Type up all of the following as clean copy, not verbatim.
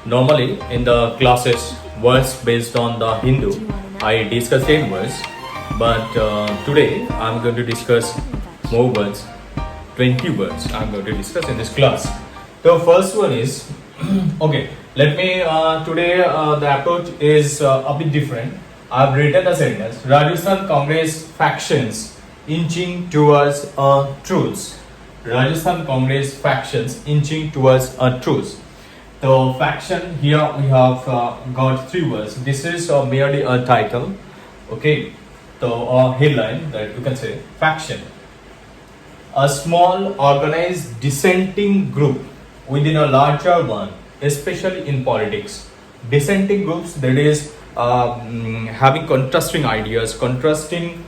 Normally, in the classes, words based on the Hindu, I discuss 10 words, but today I'm going to discuss more words, 20 words I'm going to discuss in this class. The first one is okay. Let me today the approach is a bit different. I've written a sentence: Rajasthan Congress factions inching towards a truce. Rajasthan Congress factions inching towards a truce. The faction here we have got three words. This is merely a title, okay. The headline that you can say faction, a small organized dissenting group within a larger one, especially in politics. Dissenting groups, that is having contrasting ideas, contrasting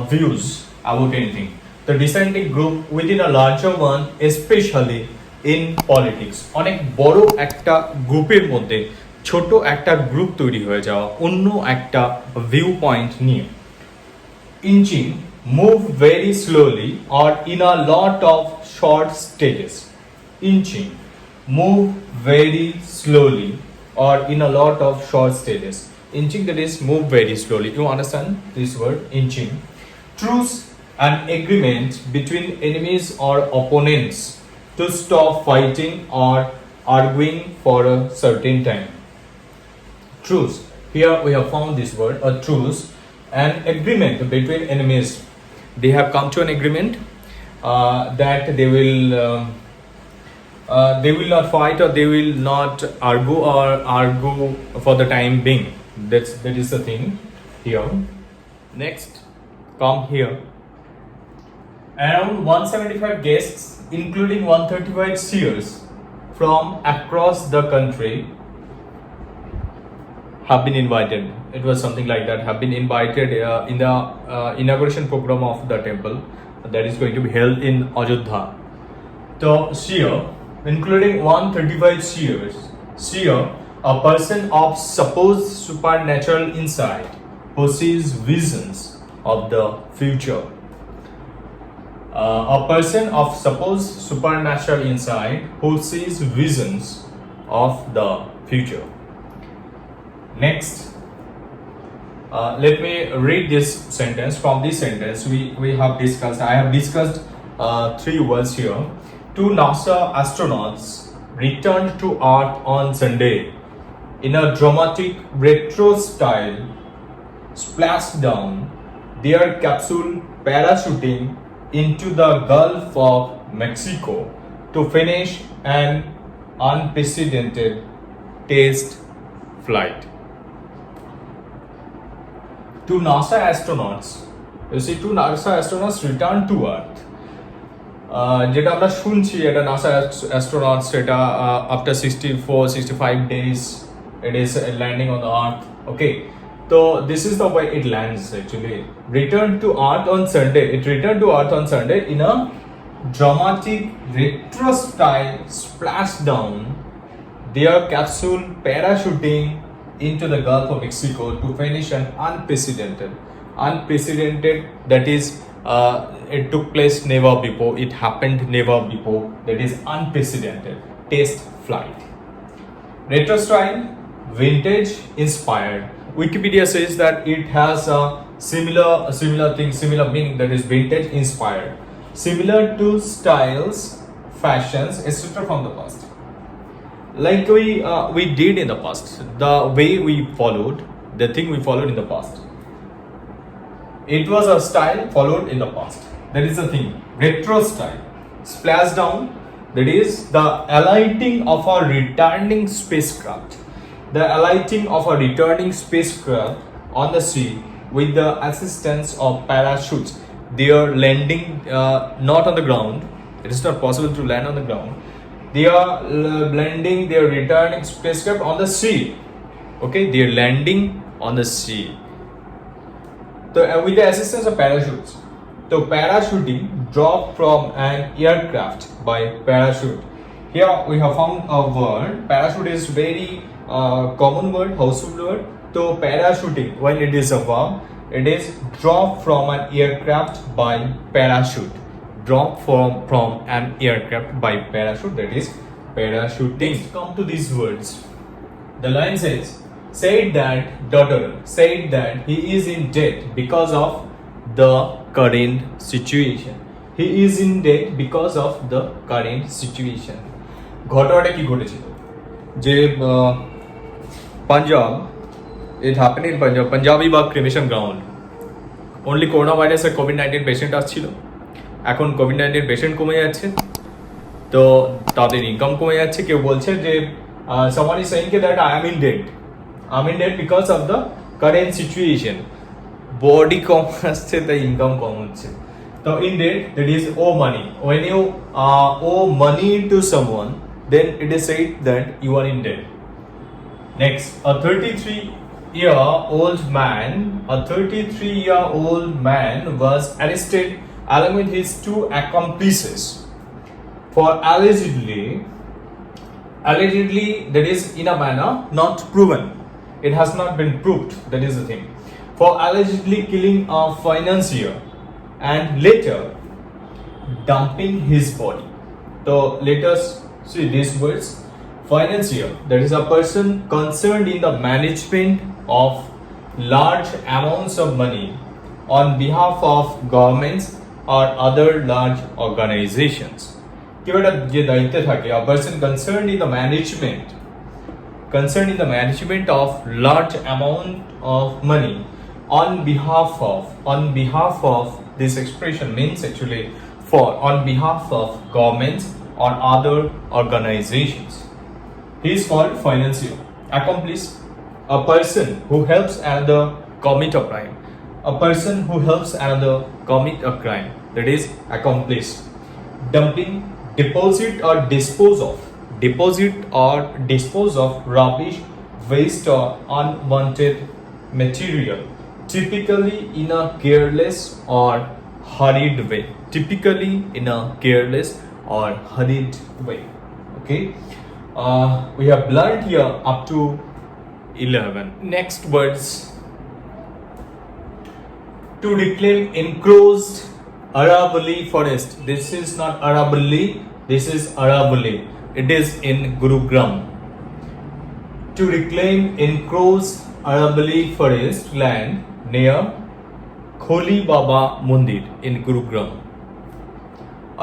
views about anything. The dissenting group within a larger one, especially in politics. অনেক বড় একটা গ্রুপের মধ্যে ছোট একটা group তৈরি হয়ে যাওয়া অন্য একটা ভিউ পয়েন্ট নিয়ে। Inching, move very slowly or in a lot of short stages. Inching, move very slowly or in a lot of short stages. Inching, that is move very slowly. You understand this word inching? Truce, an agreement between enemies or opponents to stop fighting or arguing for a certain time. Truce. Here we have found this word, a truce, an agreement between enemies. They have come to an agreement that they will not fight or they will not argue for the time being. That is the thing here. Next, come here. Around 175 guests, including 135 seers from across the country, have been invited. It was something like that. Have been invited in the inauguration program of the temple that is going to be held in Ajodhya. The seer, including 135 seers. Seer, a person of supposed supernatural insight, who sees visions of the future. A person of supposed supernatural insight who sees visions of the future. Next, let me read this sentence. From this sentence, I have discussed three words here. Two NASA astronauts returned to Earth on Sunday in a dramatic retro style, splashed down their capsule parachuting into the Gulf of Mexico to finish an unprecedented test flight. Two NASA astronauts, returned to Earth. যেটা আমরা শুনছি এটা NASA astronauts এটা after 65 days it is landing on the Earth. Okay, so this is the way it lands actually. Returned to Earth on Sunday. It returned to Earth on Sunday in a dramatic retro style, splashed down their capsule parachuting into the Gulf of Mexico to finish an unprecedented, that is it took place never before, it happened never before, that is unprecedented test flight. Retro style, vintage inspired. Wikipedia says that it has a similar meaning, that is vintage inspired, similar to styles, fashions, etc. from the past. Like we did in the past, the way we followed, the thing we followed in the past. It was a style followed in the past. That is the thing. Retro style. Splashdown, that is the alighting of a returning spacecraft. The alighting of a returning spacecraft on the sea with the assistance of parachutes. They are landing not on the ground. It is not possible to land on the ground. They are landing their returning spacecraft on the sea. Okay, they are landing on the sea. So with the assistance of parachutes. So parachuting, drop from an aircraft by parachute. Here we have found a word. Parachute is very common word, household word. So parachuting, when it is a verb, it is drop from an aircraft by parachute. Drop from an aircraft by parachute, that is parachuting. Let's come to these words. The line said that he is in debt because of the current situation. He is in debt because of the current situation. ঘটনাটা কি ঘটেছিল যে Punjab, it happened in Punjab, panjabi বা cremation ground, only corona ভাইরাসের COVID-19 patient আসছিল। এখন COVID-19 patient কমে যাচ্ছে, তো তাদের ইনকাম কমে যাচ্ছে। কেউ বলছে যে someone is saying that I am in debt because of the current situation. Body কম আসছে, তাই ইনকাম কম হচ্ছে। তো in debt, that is owe money. When you owe money to someone, then it is said that you are in debt. Next, a 33-year-old man was arrested along with his two accomplices for allegedly, that is in a manner not proven. It has not been proved, that is the thing. For allegedly killing a financier and later dumping his body. So let us see these words. Financier, that is a person concerned in the management of large amounts of money on behalf of governments or other large organizations. কেউ একটা যে দায়িত্বে থাকে, a person concerned in the management of large amount of money on behalf of this expression means actually on behalf of governments or other organizations. He is called financier. Accomplice, a person who helps another commit a crime. A person who helps another commit a crime, that is accomplice. Dumping, deposit or dispose of rubbish, waste or unwanted material, typically in a careless or hurried way. Okay, we have learned here up to 11. Next words: to reclaim enclosed Aravalli forest. This is not Aravalli, this is Aravalli. It is in Gurugram. To reclaim enclosed Aravalli forest land near Kholi Baba Mandir in Gurugram.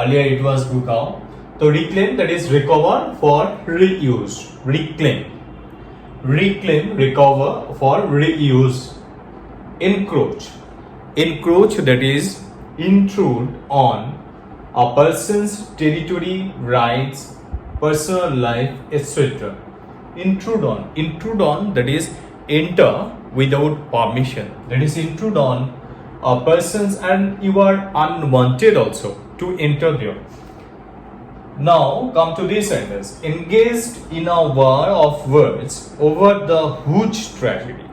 Earlier it was Gurgaon. So reclaim, that is recover for reuse. Reclaim, recover for reuse. Encroach, that is intrude on a person's territory, rights, personal life, etc. Intrude on, that is enter without permission. That is intrude on a person's, and you are unwanted also to enter there. Now come to this sentence: engaged in a war of words over the huge tragedy.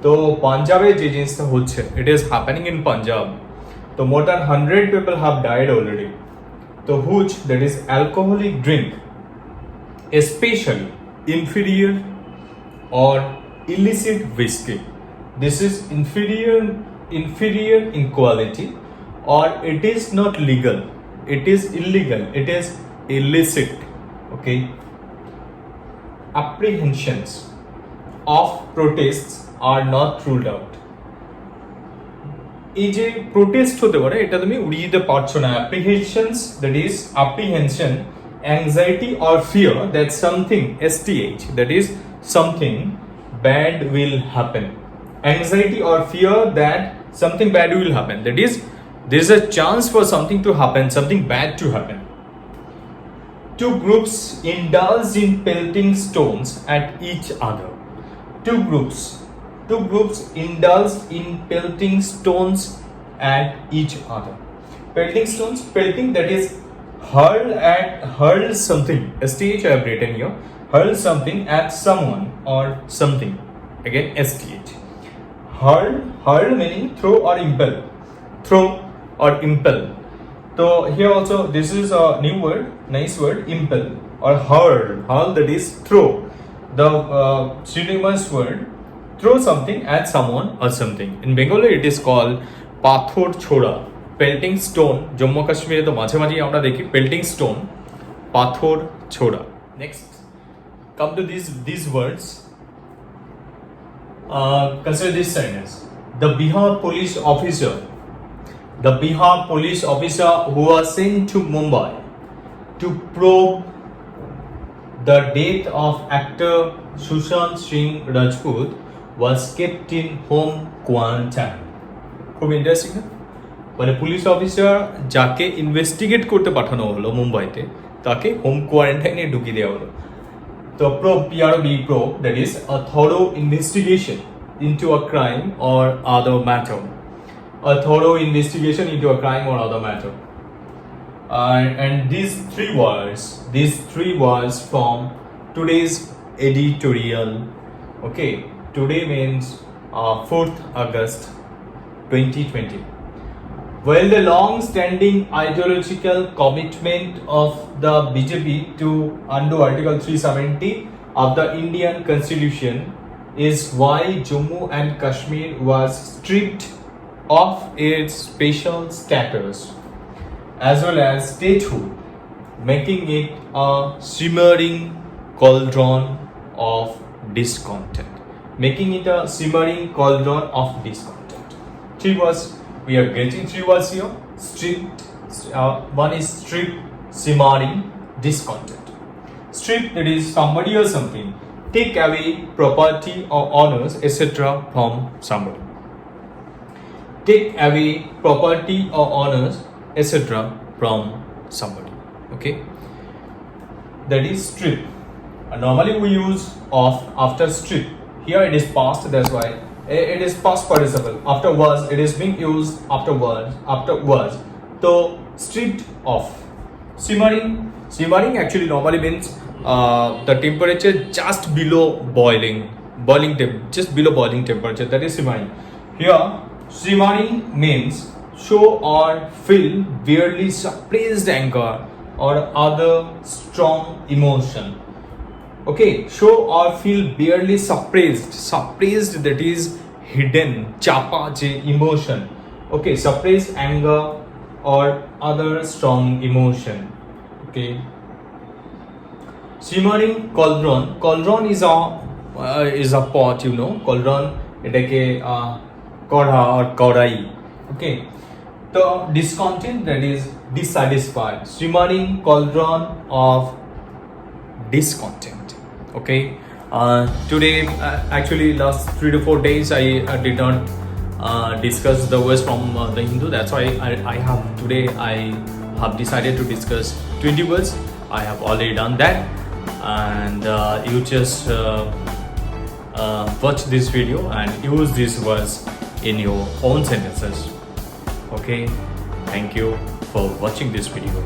তো পাঞ্জাবে যে জিনিসটা হচ্ছে, it is happening in Punjab. তো more than 100 people have died already. তো huge, that is alcoholic drink, especially inferior or illicit whiskey. This is inferior in quality, or it is not legal, it is illegal, it is illicit. Okay, apprehensions of protests are not ruled out. এই যে protest হতে পারে, এটা তুমি উড়িয়ে দিতে পারছো না। apprehensions, that is apprehension, anxiety or fear that something, STH, that is something bad will happen. Anxiety or fear that something bad will happen, that is there is a chance for something to happen, something bad to happen. Two groups indulged in pelting stones at each other. Two groups indulged in pelting stones at each other. Pelting, that is hurl something. STH I have written here. Hurl something at someone or something. Again STH. Hurl meaning throw or impel. So here also this is a new word, nice word, impel or hurl, that is throw. The synonymous word, throw something at someone or something. In Bengali it is called pathor choda. Pelting stone, Jammu Kashmir to মাঝে মাঝে আমরা দেখি pelting stone, pathor choda. Next, come to these words. Consider this sentence. The Bihar police officer who was sent to Mumbai to probe the death of actor Sushant Singh Rajput was kept in home quarantine. খুব interesting না? মানে police officer যাকে investigate করতে পাঠানো হলো মুম্বাইতে তাকে home কোয়ারেন্টাইনে ঢুকিয়ে দেওয়া হলো। তো probe probe that is a thorough investigation into a crime or other matter. A thorough investigation into a crime or other matter. And these three words from today's editorial. Okay, today means 4th August 2020. Well, the long-standing ideological commitment of the BJP to undo Article 370 of the Indian Constitution is why Jammu and Kashmir was stripped of its special status as well as statehood, making it a simmering cauldron of discontent. Three words, we are getting three words here. Stripped, one is stripped, simmering, discontent. Stripped, that is somebody or something. Take away property or honors, etc. from somebody. Take away property or honors, etc. from somebody. Okay, that is strip. Normally we use of after strip. Here it is past, that's why it is past participle. After was, it is being used after was. So stripped of. Simmering actually normally means the temperature just below just below boiling temperature, that is simmering. Here simmering means show or feel barely suppressed anger or other strong emotion. Okay, show or feel barely suppressed, that is hidden, chapa je emotion. Okay, suppressed anger or other strong emotion. Okay, simmering cauldron is a pot, you know. Cauldron এটাকে কড়া or কড়াই. Okay, তো discontent, that is dissatisfied. Simmering cauldron of discontent. Okay, today actually last 3 to 4 days I did not discuss the words from the Hindu. That's why I have decided to discuss 20 words. I have already done that, and you just watch this video and use these words in your own sentences. Okay, thank you for watching this video.